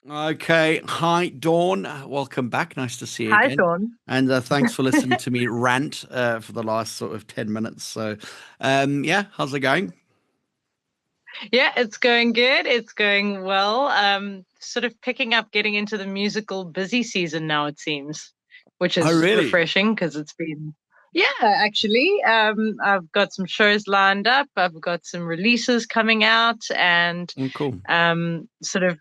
Okay. Hi, Dawn. Welcome back. Nice to see you Hi, again. Sean. And thanks for listening to me rant for the last sort of 10 minutes. Yeah, how's it going? Yeah, it's going good. It's going well. Sort of picking up, getting into the musical busy season now, it seems, which Oh, is really? refreshing because it's been, yeah, actually. I've got some shows lined up. I've got some releases coming out and Oh, cool. sort of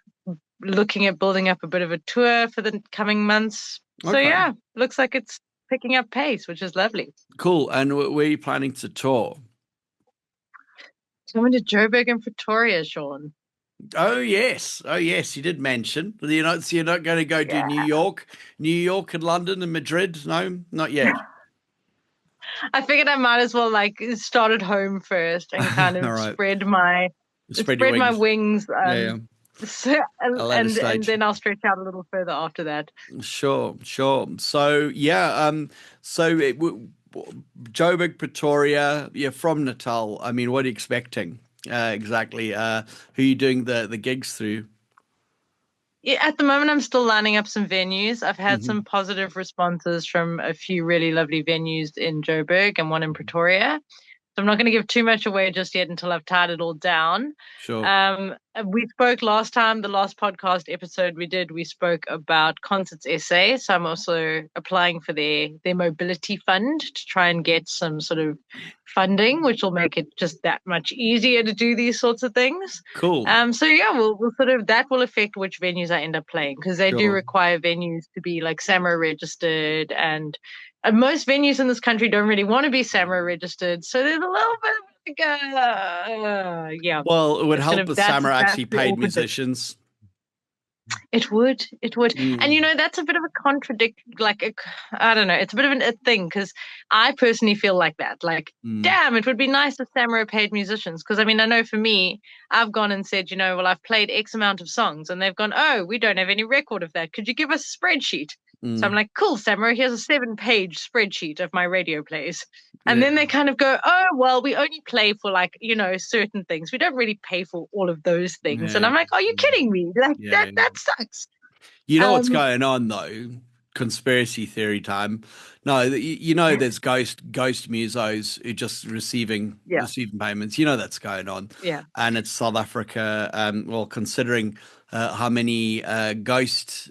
looking at building up a bit of a tour for the coming months. So Okay. yeah, looks like it's picking up pace, which is lovely. Cool. And where are you planning to tour? Coming to Joburg and Pretoria, Sean. Oh, yes. Oh, yes. You did mention. So you're not going to go to Yeah. New York and London and Madrid? No, not yet. I figured I might as well like start at home first and kind All of right. Spread your spread my wings. wings Yeah, yeah. so, A later and stage. then I'll stretch out a little further after that. Sure, sure. So yeah, Joburg, Pretoria. You're from Natal. I mean, what are you expecting exactly? Who are you doing the gigs through? Yeah, at the moment, I'm still lining up some venues. I've had Hmm. some positive responses from a few really lovely venues in Joburg and one in Pretoria. So I'm not going to give too much away just yet until I've tied it all down. Sure. We spoke last time, the last podcast episode we did, we spoke about Concerts SA. So I'm also applying for their mobility fund to try and get some sort of funding, which will make it just that much easier to do these sorts of things. Cool. So yeah, we'll sort of that will affect which venues I end up playing because they do Sure. require venues to be like SAMRO registered and most venues in this country don't really want to be SAMRO registered. So there's a little bit of like, yeah, Well, it would it's help gonna if that's Summer that's actually the paid awkward bit. musicians. It would, and Mm, that's a bit of a contradict. I don't know, it's a bit of a thing because I personally feel like that. Like, mm, damn, it would be nice if SAMRO paid musicians. Because I mean, I know for me, I've gone and said, well, I've played X amount of songs, and they've gone, oh, we don't have any record of that. Could you give us a spreadsheet? So I'm mm. like, cool, SAMRO, here's a 7-page spreadsheet of my radio plays. And then they Yeah. kind of go, oh, well, we only play for like, certain things. We don't really pay for all of those things. And Yeah. I'm like, are you kidding me? Like Yeah. that sucks. You know what's Um, going on though? Conspiracy theory time. No, you know there's ghost musos who just yeah, receiving payments. You know that's going on, yeah, and it's South Africa. Well, considering how many ghost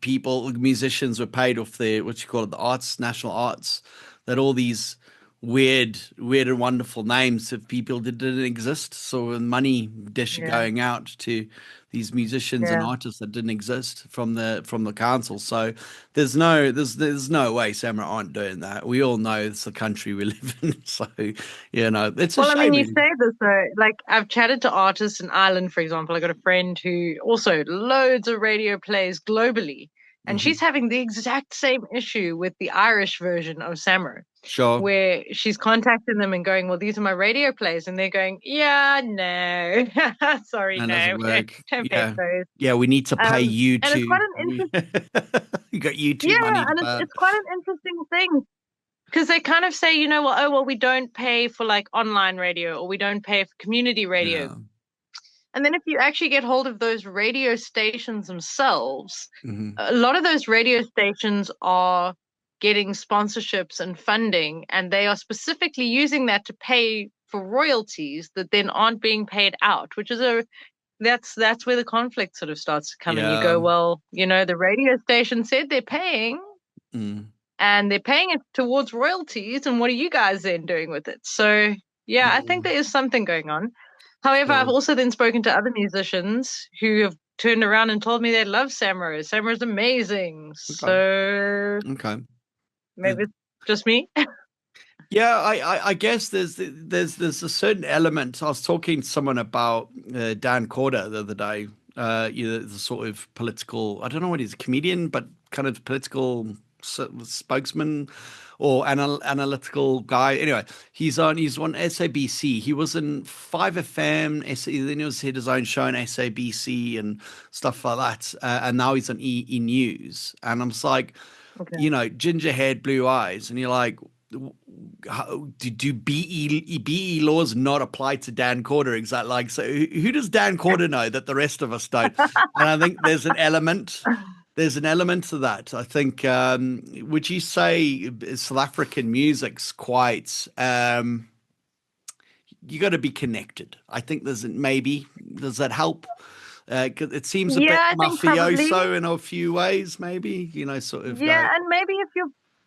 people musicians were paid off their what you call it the arts national arts, that all these weird and wonderful names of people that didn't exist. So money dish yeah, going out to these musicians and yeah. artists that didn't exist from the council. So there's no way Samurai aren't doing that. We all know it's the country we live in. So it's a Well, I mean, shame, you really. say this though, like I've chatted to artists in Ireland, for example. I got a friend who also loads of radio plays globally, and Hmm. she's having the exact same issue with the Irish version of Samro, Sure. where she's contacting them and going, "Well, these are my radio plays," and they're going, "Yeah, no, sorry, That no, doesn't we don't, work. don't pay Yeah. for those." Yeah, we need to pay you And it's quite two. an You got you two yeah, money to and pay. it's quite an interesting thing because they kind of say, well, oh, well, we don't pay for like online radio or we don't pay for community radio. Yeah. And then if you actually get hold of those radio stations themselves, Hmm. a lot of those radio stations are getting sponsorships and funding, and they are specifically using that to pay for royalties that then aren't being paid out, which is a that's where the conflict sort of starts to come in. You Yeah. go, well, the radio station said they're paying, Mm. and they're paying it towards royalties. And what are you guys then doing with it? So, yeah, I think Mm. there is something going on. However, I've Sure. also then spoken to other musicians who have turned around and told me they love Samuro. Samuro's amazing. Okay. So Okay. maybe it's just me. Yeah, I guess there's a certain element. I was talking to someone about Dan Corder the other day. The sort of political. I don't know what he's a comedian, but kind of political spokesman or analytical guy. Anyway, he's on SABC. He was in 5FM. Then he had his own show on SABC and stuff like that. And now he's on E News. And I'm just like, Okay. ginger haired, blue eyes, and you're like, do BE laws not apply to Dan Corder? Exactly. Like, so who does Dan Corder know that the rest of us don't? And I think there's an element to that. I think, would you say South African music's quite, you got to be connected. I think maybe, does that help? 'Cause it seems a Yeah, bit I think probably. mafioso in a few ways, maybe, sort of Yeah, like, and maybe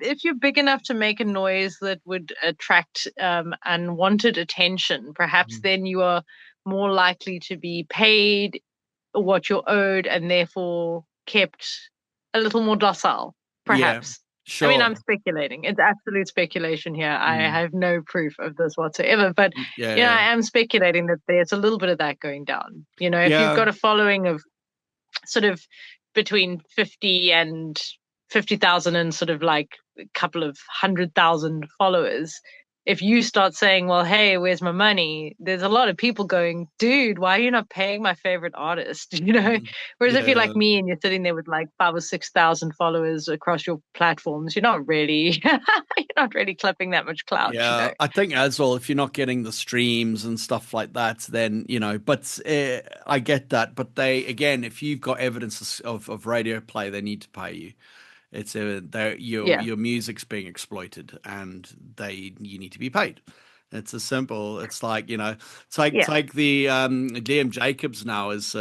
if you're big enough to make a noise that would attract unwanted attention, perhaps mm, then you are more likely to be paid what you're owed and therefore kept a little more docile, yeah, perhaps. I mean, I'm sure. speculating. It's absolute speculation here. I Mm, have no proof of this whatsoever, but yeah, yeah. I am speculating that there's a little bit of that going down. If you've Yeah. got a following of sort of between 50 and 50,000 and sort of like a couple of 100,000 followers, if you start saying, well, hey, where's my money? There's a lot of people going, dude, why are you not paying my favorite artist? Mm, Whereas if you're yeah. like me and you're sitting there with like 5 or 6,000 followers across your platforms, you're not really clipping that much clout. Yeah, I think as well, if you're not getting the streams and stuff like that, then, but I get that. But again, if you've got evidence of radio play, they need to pay you. Yeah. Your music's being exploited and you need to be paid. It's as simple. It's like, Yeah. take the Liam Jacobs now is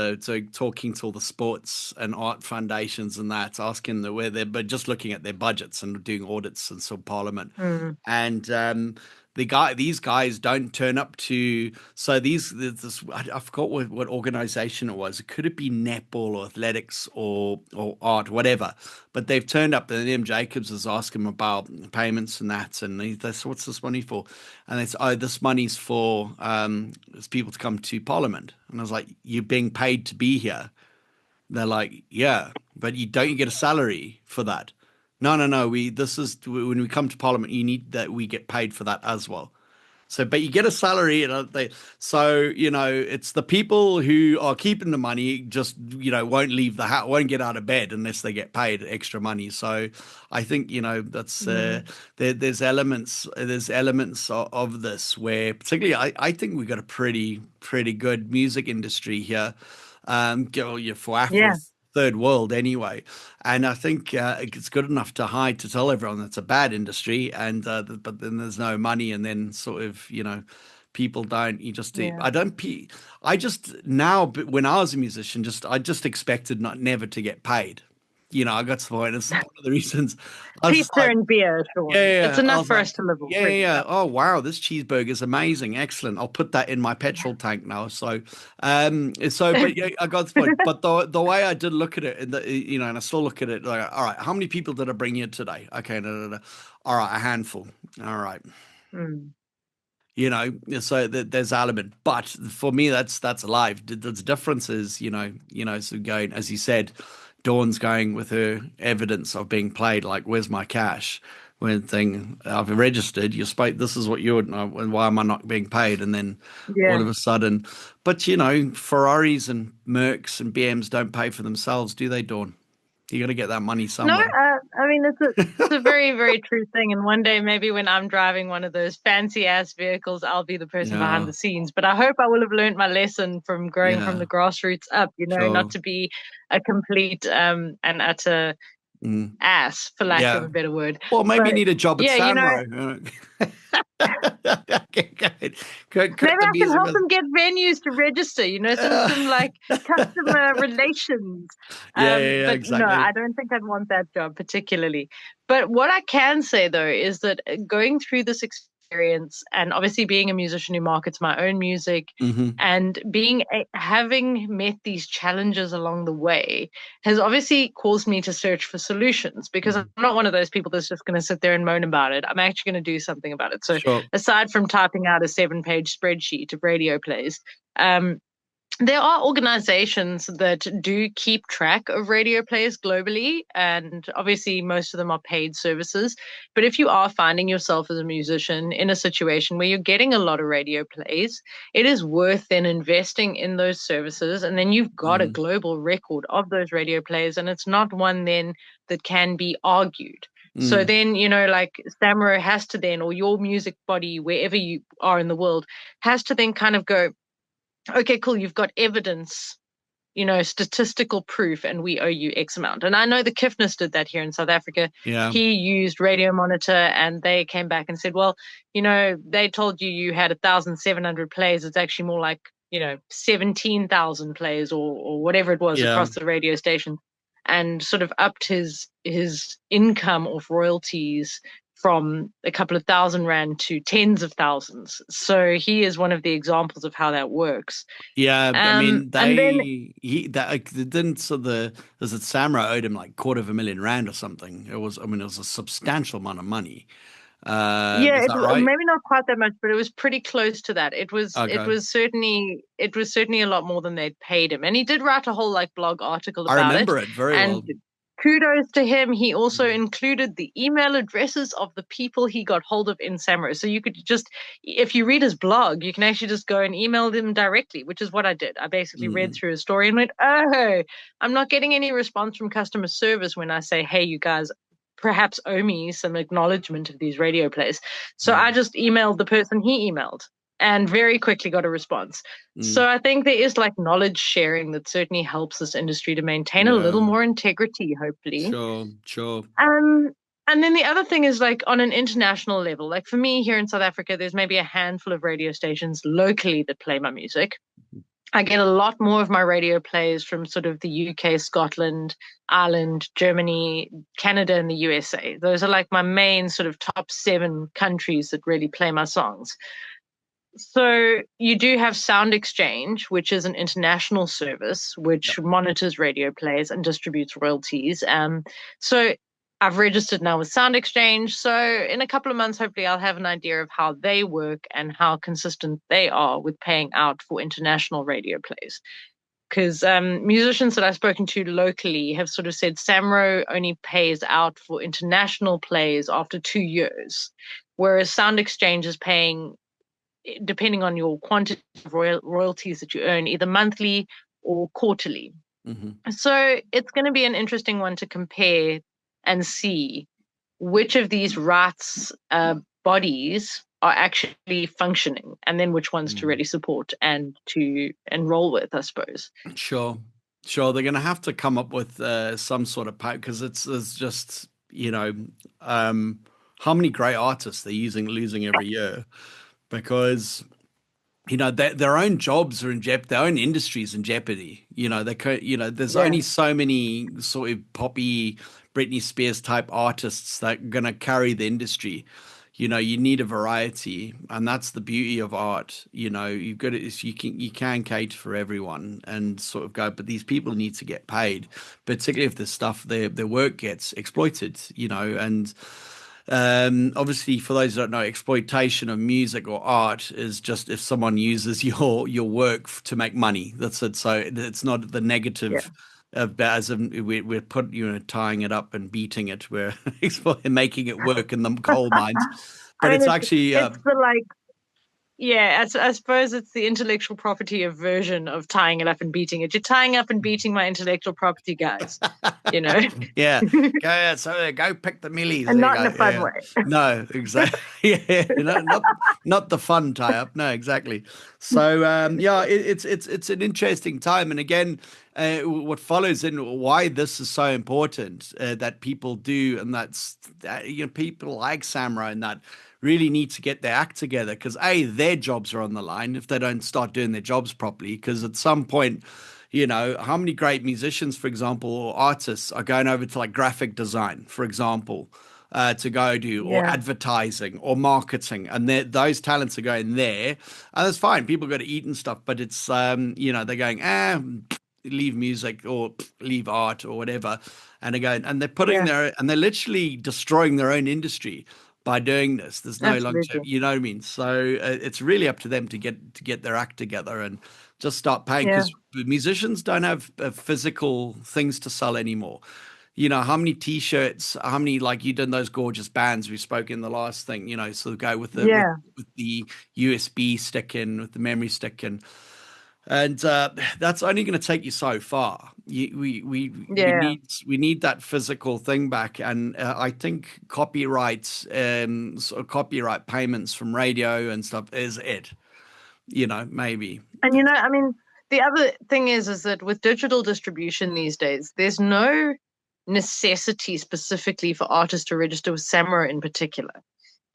talking to all the sports and art foundations and that, asking where they're, but just looking at their budgets and doing audits and so Parliament. Mm. And these guys don't turn up to, so I forgot what organization it was. Could it be netball or athletics or art, whatever? But they've turned up, and Liam Jacobs is asking them about payments and that, and they say, what's this money for? And they say, oh, this money's for it's people to come to Parliament. And I was like, you're being paid to be here. They're like, yeah, but you get a salary for that. No, no, no. This is when we come to Parliament, you need that we get paid for that as well. So, but you get a salary, and it's the people who are keeping the money just, won't leave the house, won't get out of bed unless they get paid extra money. So, I think, that's Mm. there's elements of this where, particularly, I think we've got a pretty good music industry here, for Yeah. third world anyway. And I think it's good enough to hide to tell everyone that's a bad industry, and but then there's no money, and then sort of people don't. You just Yeah. I don't. I just now, but when I was a musician, I just expected not never to get paid. I got to the point. It's one of the reasons I was just Pizza like, and beer, yeah, Sean. yeah, It's yeah. I enough was for like, us to live off, yeah, yeah, really. yeah. Yeah. Oh, wow, this cheeseburger is amazing, excellent. I'll put that in my petrol tank now. But yeah, I got the point. But the way I did look at it, and I still look at it like, all right, how many people did I bring in today? Okay, no, no, no. All right, a handful. All right, Mm. so there's element, but for me that's alive. The difference is, so going, as you said, Dawn's going with her evidence of being played, like, where's my cash? When thing, I've registered, you spoke, this is what you're, and why am I not being paid? And then all Yeah. of a sudden, but Ferraris and Mercs and BMs don't pay for themselves, do they, Dawn? You got to get that money No, somewhere. I mean it's a very, very true thing. And one day, maybe when I'm driving one of those fancy ass vehicles, I'll be the person behind Yeah, the scenes. But I hope I will have learned my lesson from growing from yeah, the grassroots up. Not sure. to be a complete and utter Mm, ass, for lack of yeah. a better word. Well, maybe But you need a job at yeah, Samro. Okay, go ahead. Cut maybe the I can music. help them get venues to register, some like customer relations. Yeah, yeah, yeah, But no, exactly. I don't think I'd want that job particularly. But what I can say though is that going through this experience and obviously being a musician who markets my own music Hmm. and having met these challenges along the way has obviously caused me to search for solutions because I'm Hmm. not one of those people that's just going to sit there and moan about it. I'm actually going to do something about it. So Sure. aside from typing out a 7-page spreadsheet of radio plays, um, there are organizations that do keep track of radio plays globally, and obviously most of them are paid services. But if you are finding yourself as a musician in a situation where you're getting a lot of radio plays, it is worth then investing in those services. And then you've got a Mm. global record of those radio plays, and it's not one then that can be argued. So Mm. then, like Samro has to then, or your music body, wherever you are in the world, has to then kind of go, okay, cool, you've got evidence, statistical proof, and we owe you X amount. And I know the Kiffness did that here in South Africa. Yeah. He used Radio Monitor, and they came back and said, well, they told you had 1,700 plays. It's actually more like, 17,000 plays or whatever it was Yeah. across the radio station, and sort of upped his income of royalties from a couple of thousand rand to tens of thousands. So he is one of the examples of how that works. Yeah, I mean, And then they didn't, so there's a Samra owed him like R250,000 or something. I mean, it was a substantial amount of money. yeah, Is that right? maybe not quite that much, but it was pretty close to that. It Okay. was certainly a lot more than they'd paid him. And he did write a whole like blog article I about it. remember it very And well. kudos to him. He also Mm. included the email addresses of the people he got hold of in Samro. So you could just, if you read his blog, you can actually just go and email them directly, which is what I did. I basically read Mm. through his story and went, oh, I'm not getting any response from customer service when I say, hey, you guys perhaps owe me some acknowledgement of these radio plays. So I Mm. just emailed the person he emailed and very quickly got a response. Mm. So I think there is like knowledge sharing that certainly helps this industry to maintain a little Yeah, more integrity, hopefully. sure, sure. Um, and then the other thing is like on an international level, like for me here in South Africa, there's maybe a handful of radio stations locally that play my music. I get a lot more of my radio plays from sort of the UK, Scotland, Ireland, Germany, Canada, and the USA. Those are like my main sort of top 7 countries that really play my songs. So you do have Sound Exchange, which is an international service which Yep. monitors radio plays and distributes royalties. So I've registered now with Sound Exchange. So in a couple of months, hopefully, I'll have an idea of how they work and how consistent they are with paying out for international radio plays. Because musicians that I've spoken to locally have sort of said Samro only pays out for international plays after 2 years, whereas Sound Exchange is paying, depending on your quantity of royalties that you earn, either monthly or quarterly. Hmm. So it's going to be an interesting one to compare and see which of these rights bodies are actually functioning, and then which ones to Mm. really support and to enroll with, I suppose. Sure, sure. They're going to have to come up with some sort of pack because it's just, um, how many great artists they're losing every year because their own jobs are in jeopardy, their own industries in jeopardy. There's Yeah, only so many sort of poppy Britney Spears type artists that are gonna carry the industry. You need a variety, and that's the beauty of art. You've got to, is you can cater for everyone and sort of go, but these people need to get paid, particularly if the stuff their work gets exploited. And obviously, for those that don't know, exploitation of music or art is just if someone uses your work to make money. That's it. So it's not the yeah. negative of as in we're tying it up and beating it. We're making it work in the coal mines, I but mean, it's actually it's the like, yeah, I suppose it's the intellectual property of version of tying it up and beating it. You're tying up and beating my intellectual property, guys, you know, yeah. Go pick the millies. and There you not in go. a fun Yeah. way. No, exactly. Yeah, not the fun tie up. No, exactly. So yeah, it's an interesting time. And again, what follows in why this is so important that people do, and that's people like Samra and that really need to get their act together because their jobs are on the line if they don't start doing their jobs properly. Because at some point, how many great musicians, for example, or artists are going over to like graphic design, for example, to go do, or Yeah, advertising or marketing, and those talents are going there, and that's fine. People got to eat and stuff, but it's they're going leave music or leave art or whatever, and again, and they're yeah, and they're literally destroying their own industry by doing this. There's no absolutely. longevity, you know what I mean? So it's really up to them to get their act together and just start paying Yeah, because musicians don't have physical things to sell anymore. How many t-shirts, how many like you did those gorgeous bands we spoke in the last thing, so go with the yeah, with the USB stick in, with the memory stick and and that's only going to take you so far. Yeah. We need that physical thing back, and I think copyrights and sort of copyright payments from radio and stuff is it. Maybe. And I mean, the other thing is that with digital distribution these days, there's no necessity specifically for artists to register with Samra in particular.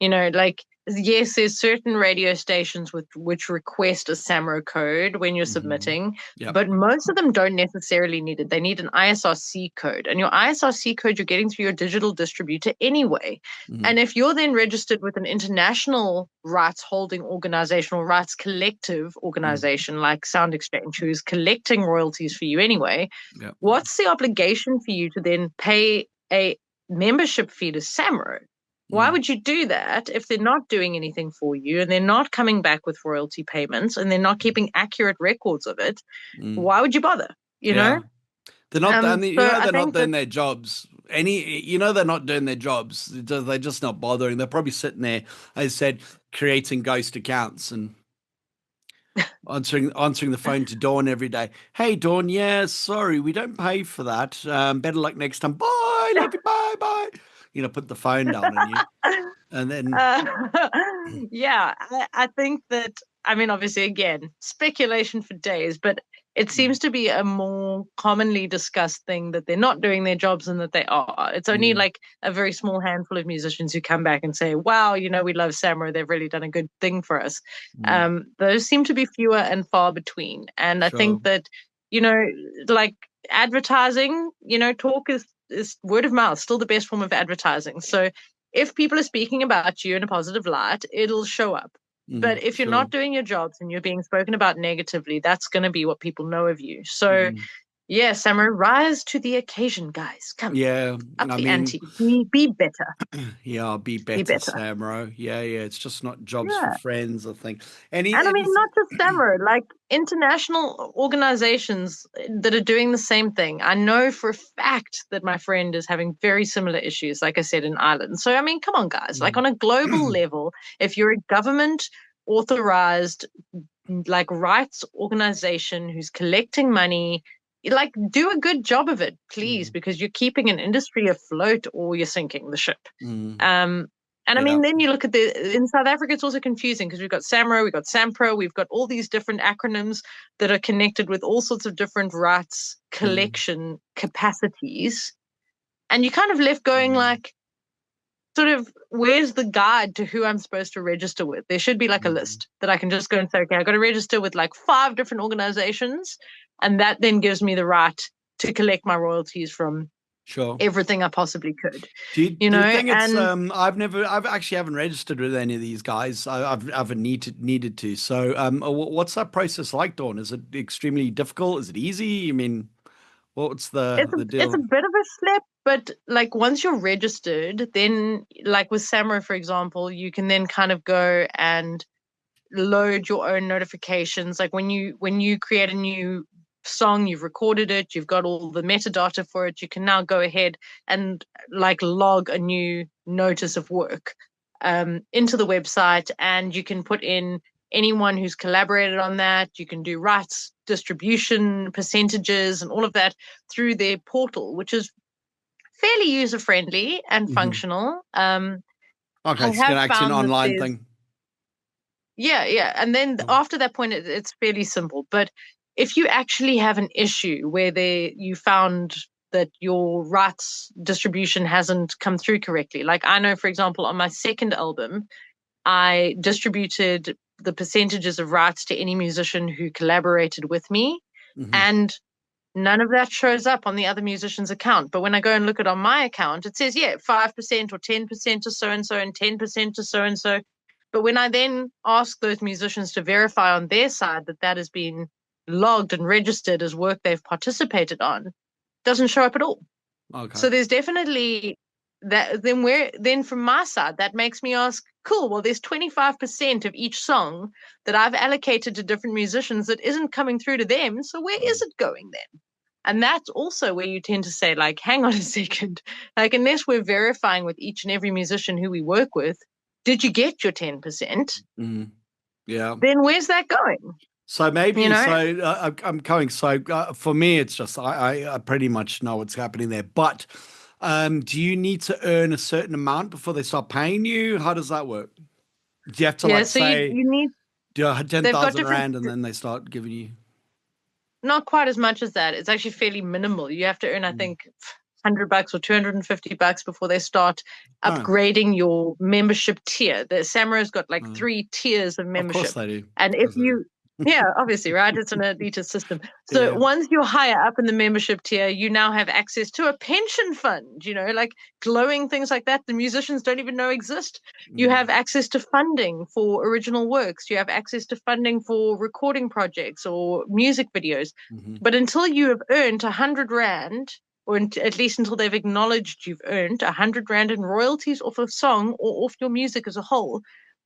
Like, yes, there's certain radio stations with which request a SAMRO code when you're Hmm. submitting, Yeah. but most of them don't necessarily need it. They need an ISRC code, and your ISRC code you're getting through your digital distributor anyway. Hmm. And if you're then registered with an international rights holding organization or rights collective Hmm. organization like Sound Exchange, who is collecting royalties for you anyway, Yeah. what's the obligation for you to then pay a membership fee to SAMRO? Why Mm. would you do that if they're not doing anything for you and they're not coming back with royalty payments and they're not keeping accurate records of it? Mm. Why would you bother? You know? Yeah. They're not, and So I they're not think doing that their jobs. They're not doing their jobs. They're just not bothering. They're probably sitting there, as I said, creating ghost accounts and answering the phone to Dawn every day. Hey, Dawn, yeah, sorry, we don't pay for that. Better luck next time. Bye, love you, bye, bye. Put the phone down on you, and then uh, yeah, I think that, I mean, obviously, again, speculation for days, but it mm, seems to be a more commonly discussed thing that they're not doing their jobs and that they are. It's only mm, like a very small handful of musicians who come back and say, wow, we love Samra. They've really done a good thing for us. mm, Those seem to be fewer and far between. And I sure, think that, you know, like advertising, talk is word of mouth, still the best form of advertising. So if people are speaking about you in a positive light, it'll show up. But if you're sure. not doing your jobs and you're being spoken about negatively, that's going to be what people know of you. So, Mm. yeah, Summer, rise to the occasion, guys. Come, Yeah, up I the mean, ante. Be better. yeah, I'll be Be better, better. Samro. Yeah, yeah. It's just not jobs for Yeah. friends, I think. And I mean, Anything. not just Stammer, like international organizations that are doing the same thing. I know for a fact that my friend is having very similar issues, like I said, in Ireland. So, I mean, come on, guys. Like Mm. on a global level, if you're a government authorized, like rights organization who's collecting money, like do a good job of it, please, Mm. because you're keeping an industry afloat or you're sinking the ship. Mm. Um, and I Yeah. mean, then you look at in South Africa, it's also confusing because we've got SAMRO, we've got SAMPRO, we've got all these different acronyms that are connected with all sorts of different rights Mm. collection capacities. And you kind of left going Mm. like, sort of, where's the guide to who I'm supposed to register with? There should be like a Mm. list that I can just go and say, okay, I got to register with like 5 different organizations. And that then gives me the right to collect my royalties from Sure. everything I possibly could, Do you think it's and I've actually haven't registered with any of these guys. I've needed to. So what's that process like, Dawn? Is it extremely difficult? Is it easy? I mean, what's the it's a deal? bit of a slip, but like once you're registered, then like with Samra, for example, you can then kind of go and load your own notifications. Like when you create a new song, you've recorded it, you've got all the metadata for it, you can now go ahead and like log a new notice of work into the website, and you can put in anyone who's collaborated on that. You can do rights distribution percentages and all of that through their portal, which is fairly user friendly and Hmm. functional. Okay, I it's have gonna act an found that online there's thing. yeah. And then Oh. after that point, it's fairly simple. But if you actually have an issue where you found that your rights distribution hasn't come through correctly, like I know, for example, on my second album, I distributed the percentages of rights to any musician who collaborated with me, Hmm. and none of that shows up on the other musician's account. But when I go and look at it on my account, it says, yeah, 5% or 10% to so and so and 10% to so and so. But when I then ask those musicians to verify on their side that that has been logged and registered as work they've participated on, it doesn't show up at all. Okay. So there's definitely that. Then from my side, that makes me ask, cool, well, there's 25% of each song that I've allocated to different musicians that isn't coming through to them. So where is it going then? And that's also where you tend to say, like, hang on a second, like, unless we're verifying with each and every musician who we work with, did you get your 10%? Mm. Yeah. Then where's that going? So You maybe, know, I'm going. So for me, it's just I pretty much know what's happening there. But do you need to earn a certain amount before they start paying you? How does that work? Do you have to yeah. like So you say you need do ten they've got thousand different. rand and then they start giving you? Not quite as much as that. It's actually fairly minimal. You have to earn, I Mm. think, $100 or $250 before they start Oh, upgrading your membership tier. The Samura's got like oh, 3 tiers of of course membership. they do. Of And if course they do. you, yeah, obviously, right? It's an elitist system. So Yeah. once you're higher up in the membership tier, you now have access to a pension fund, like glowing things like that. The musicians don't even know exist. You Mm, have access to funding for original works. You have access to funding for recording projects or music videos. hmm But until you have earned 100 rand, or at least until they've acknowledged you've earned 100 rand in royalties off a song or off your music as a whole,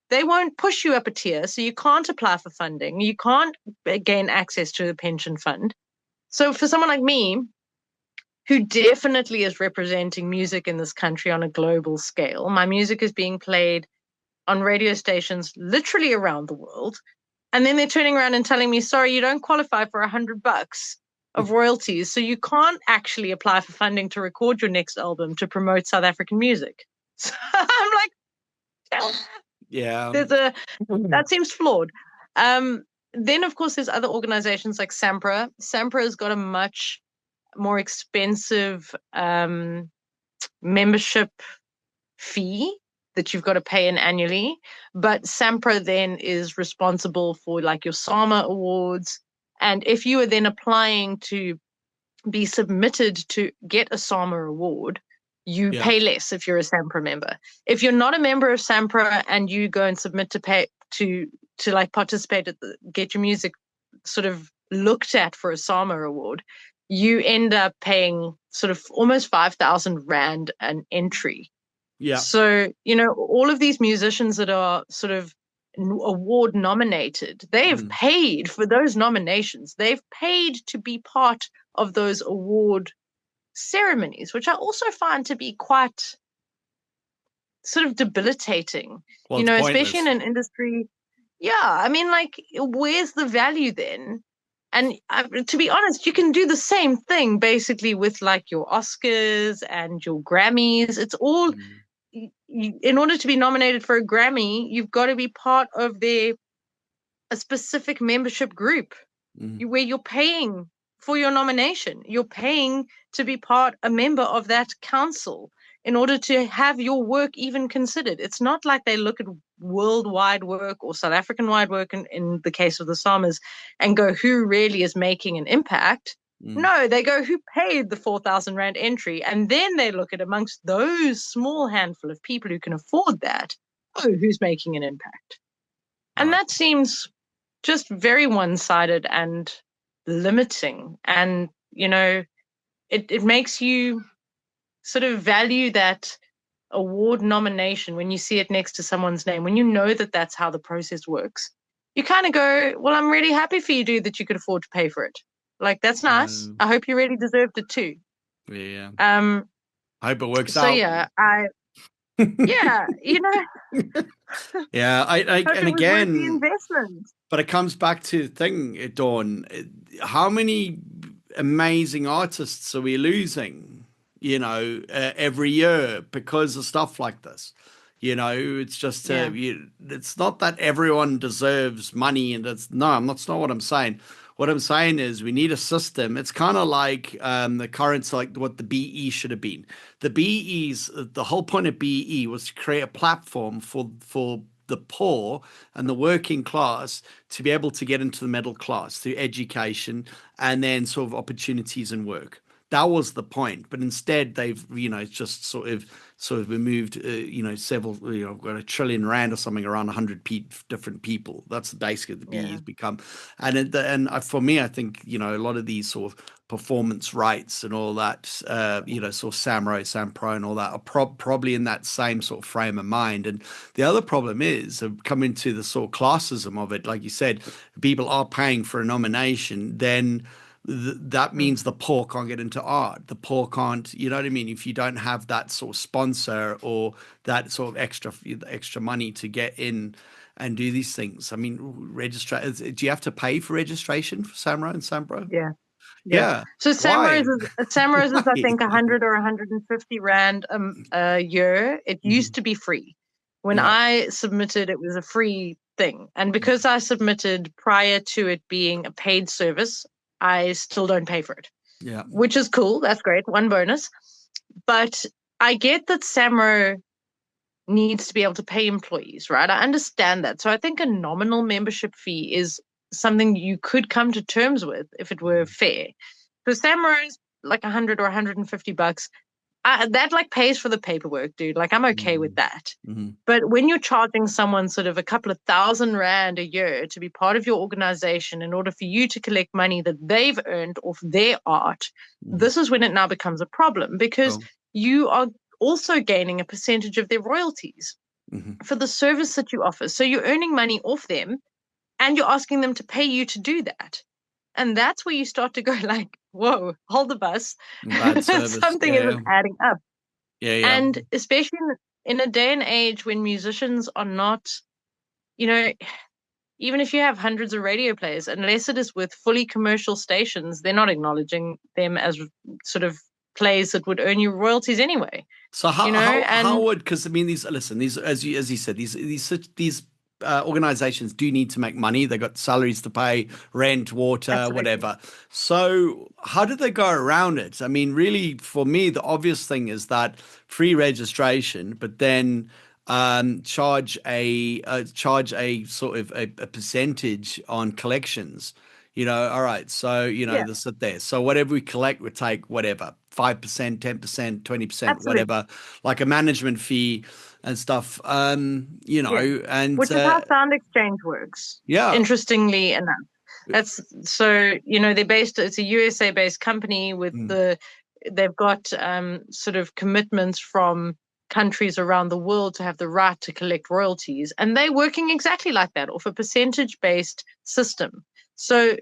they won't push you up a tier. So you can't apply for funding. You can't gain access to the pension fund. So for someone like me, who definitely is representing music in this country on a global scale, my music is being played on radio stations literally around the world. And then they're turning around and telling me, sorry, you don't qualify for $100 of royalties. So you can't actually apply for funding to record your next album to promote South African music. So I'm like, Yeah. there's a that seems flawed. Um, then of course there's other organizations like Sampra. Sampra has got a much more expensive membership fee that you've got to pay in annually. But Sampra then is responsible for like your SAMA awards. And if you are then applying to be submitted to get a SAMA award, you Yeah. pay less if you're a Sampra member. If you're not a member of Sampra and you go and submit to pay to like participate at get your music sort of looked at for a SAMA award, you end up paying sort of almost 5,000 rand an entry. Yeah. So, all of these musicians that are sort of award nominated, they've Mm. paid for those nominations. They've paid to be part of those award ceremonies, which I also find to be quite sort of debilitating, Well, it's especially in pointless. an industry. Yeah, I mean, like, where's the value then? And to be honest, you can do the same thing basically with like your Oscars and your Grammys. It's all Mm. in order to be nominated for a Grammy, you've got to be part of a specific membership group Mm. where you're paying for your nomination. You're paying to be a member of that council in order to have your work even considered. It's not like they look at worldwide work or South African wide work in the case of the Samas and go, who really is making an impact? Mm. No, they go, who paid the 4,000 Rand entry? And then they look at amongst those small handful of people who can afford that, oh, who's making an impact? And Right. that seems just very one-sided and limiting. And, it makes you sort of value that award nomination when you see it next to someone's name, when you know that that's how the process works. You kind of go, well, I'm really happy for you, dude, that you could afford to pay for it. Like, that's nice. I hope you really deserved it too. Yeah. Um, I hope it works so out. yeah, yeah, Yeah. hope And it was worth the again, investment. but it comes back to the thing, Dawn. How many amazing artists are we losing? Every year because of stuff like this. It's just Yeah, it's not that everyone deserves money, and that's not what I'm saying. What I'm saying is we need a system. It's kind of like the currents, like what the BE should have been. The whole point of BE was to create a platform for the poor and the working class to be able to get into the middle class through education and then sort of opportunities and work. That was the point, but instead they've just sort of removed several got 1 trillion rand or something around 100 different people. That's basically the yeah, BE's become, for me, I think a lot of these sort of performance rights and all that, sort of Sampro and all that are probably in that same sort of frame of mind. And the other problem is coming to the sort of classism of it, like you said, people are paying for a nomination, then that mm, means the poor can't get into art. The poor can't, you know what I mean? If you don't have that sort of sponsor or that sort of extra money to get in, and do these things. I mean, register. Do you have to pay for registration for Samurai and Sambro? Yeah. Yeah. Yeah. So Why? Samrose is I Why? think 100 or 150 rand a year. It Mhm. used to be free. When Yeah. I submitted, it was a free thing. And because I submitted prior to it being a paid service, I still don't pay for it, Yeah. which is cool. That's great. One bonus. But I get that Samro needs to be able to pay employees, right? I understand that. So I think a nominal membership fee is something you could come to terms with if it were fair. So Samro's like 100 or 150 bucks. That like pays for the paperwork, dude. Like I'm okay with Mhm. that. Mhm. But when you're charging someone sort of a couple of thousand rand a year to be part of your organization in order for you to collect money that they've earned off their art, Mhm. this is when it now becomes a problem because Cool. you are also gaining a percentage of their royalties Mhm. for the service that you offer. So you're earning money off them and you're asking them to pay you to do that. And that's where you start to go like, whoa, hold the bus. Bad service. Something Yeah. Yeah. isn't adding up. Yeah. Yeah. And especially in a day and age when musicians are not, you know, even if you have hundreds of radio players, unless it is with fully commercial stations, they're not acknowledging them as sort of plays that would earn you royalties anyway, So you know? how And would, because I mean, these, listen, these, as you said, these organizations do need to make money. They got salaries to pay, rent, water, absolutely. whatever. So how did they go around it? I mean, really, for me, the obvious thing is that free registration, but then charge a sort of a percentage on collections. All right, so Yeah, this it there. So whatever we collect, we take whatever, 5%, 10%, 20%, absolutely. whatever, like a management fee and stuff. Yeah. And Which is how Sound Exchange works, yeah. interestingly enough. That's so, they're based, it's a USA based company with Mm, they've got sort of commitments from countries around the world to have the right to collect royalties. And they're working exactly like that off a percentage based system. So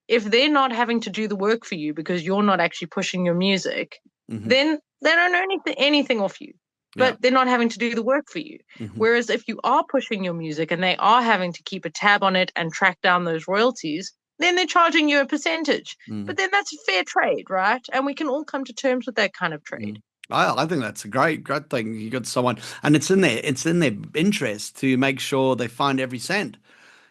if they're not having to do the work for you because you're not actually pushing your music, mhm, then they don't earn anything off you. yeah. But they're not having to do the work for you. Mhm, Whereas if you are pushing your music and they are having to keep a tab on it and track down those royalties, then they're charging you a percentage. mm, But then that's fair trade, right? And we can all come to terms with that kind of trade. mm. I think that's a great thing. You got someone, and it's in their interest to make sure they find every cent.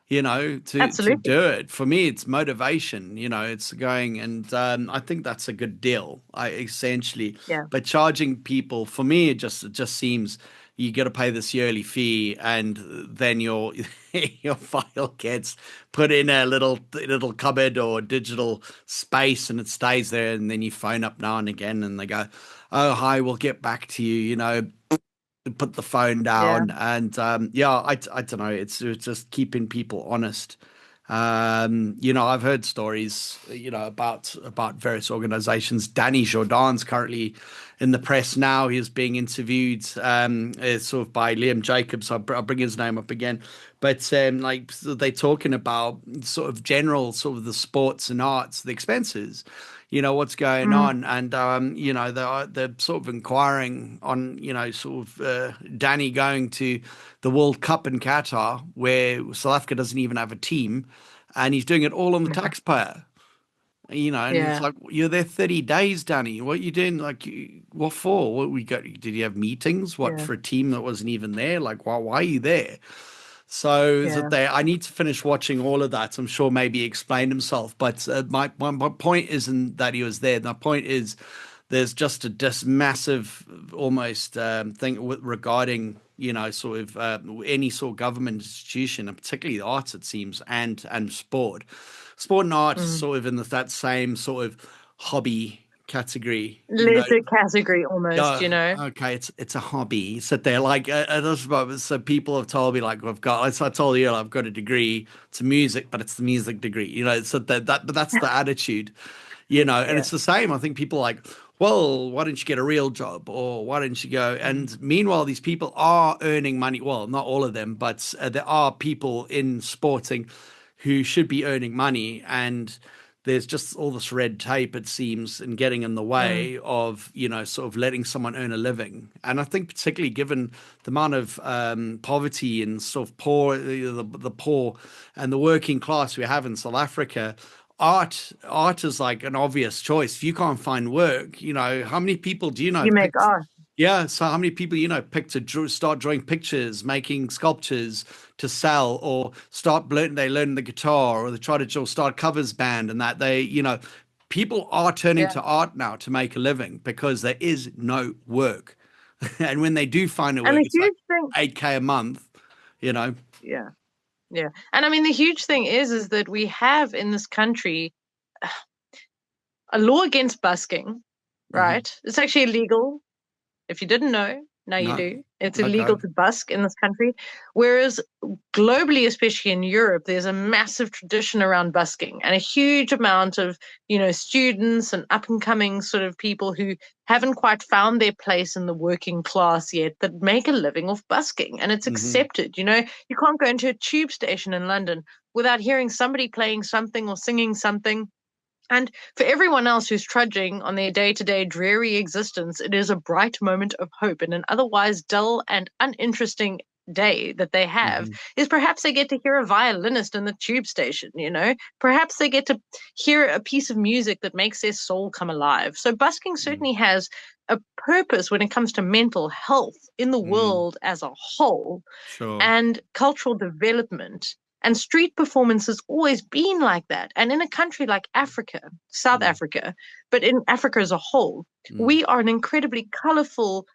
To Absolutely. do it. For me, it's motivation. It's going, and I think that's a good deal. I essentially, Yeah. but charging people, for me, it just seems you got to pay this yearly fee, and then your your file gets put in a little cupboard or digital space, and it stays there, and then you phone up now and again, and they go, "Oh, hi, we'll get back to you." Put the phone Yeah. down, and yeah, I don't know, it's just keeping people honest. I've heard stories about various organizations. Danny Jordan's currently in the press now. He's being interviewed sort of by Liam Jacobs. I'll bring his name up again, but like, so they're talking about sort of general, sort of the sports and arts, the expenses, what's going Mm, on, and they're sort of inquiring on, sort of Danny going to the World Cup in Qatar, where South Africa doesn't even have a team, and he's doing it all on the yeah. taxpayer. And it's Yeah. like, you're there 30 days, Danny. What are you doing? Like, what for? What we got? Did you have meetings? What, Yeah. for a team that wasn't even there? Like, why are you there? So is it Yeah. there? I need to finish watching all of that. I'm sure maybe he explained himself, but my point isn't that he was there. My point is there's just this massive, almost thing regarding, sort of any sort of government institution, and particularly the arts, it seems, and sport and art is Mm. sort of in that same sort of hobby category. Leisure category almost, Yeah, okay, it's a hobby. Sit there like, that's what, so people have told me, like, I've got, as I told you, I've got a degree to music, but it's the music degree. So but that's the attitude. And Yeah. it's the same. I think people are like, well, why don't you get a real job, or why don't you go? Mm. And meanwhile, these people are earning money. Well, not all of them, but there are people in sporting who should be earning money, and there's just all this red tape, it seems, and getting in the way of, sort of letting someone earn a living. And I think particularly given the amount of poverty and sort of poor, the poor and the working class we have in South Africa, art is like an obvious choice. If you can't find work, how many people do you know You make art. yeah, so how many people pick to start drawing pictures, making sculptures to sell, or they learn the guitar, or they try to start covers band, and that people are turning to art now to make a living because there is no work, and when they do find a And work, the it's like huge thing, 8K a month, yeah, yeah. And I mean, the huge thing is that we have in this country a law against busking, right? It's actually illegal. If you didn't know, now you No, do. It's okay, illegal to busk in this country. Whereas globally, especially in Europe, there's a massive tradition around busking and a huge amount of, students and up and coming sort of people who haven't quite found their place in the working class yet that make a living off busking. And it's accepted. You can't go into a tube station in London without hearing somebody playing something or singing something. And for everyone else who's trudging on their day-to-day dreary existence, it is a bright moment of hope. In an otherwise dull and uninteresting day that they have is perhaps they get to hear a violinist in the tube station, Perhaps they get to hear a piece of music that makes their soul come alive. So busking certainly has a purpose when it comes to mental health in the world as a whole, and cultural development. And street performance has always been like that. And in a country like Africa, South Africa, but in Africa as a whole, we are an incredibly colorful,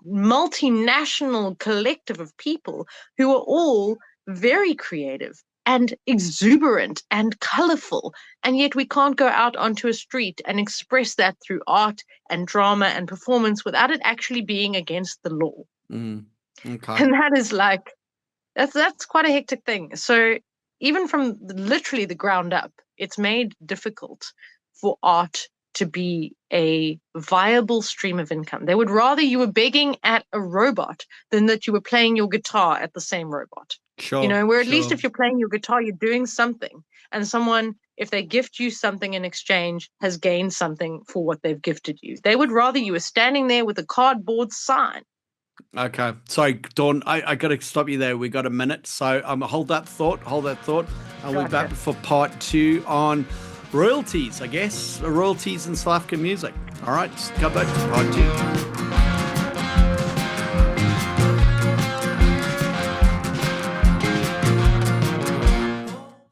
multinational collective of people who are all very creative and exuberant and colorful. And yet we can't go out onto a street and express that through art and drama and performance without it actually being against the law. Okay. And that is like, that's quite a hectic thing. So even from literally the ground up, it's made difficult for art to be a viable stream of income. They would rather you were begging at a robot than that you were playing your guitar at the same robot. Where at least if you're playing your guitar, you're doing something. And someone, if they gift you something in exchange, has gained something for what they've gifted you. They would rather you were standing there with a cardboard sign. Okay. Sorry, Dawn, I got to stop you there. We got a minute. So hold that thought. And we're back for part 2 on royalties, I guess. Royalties in South African music. All right, come back to part 2.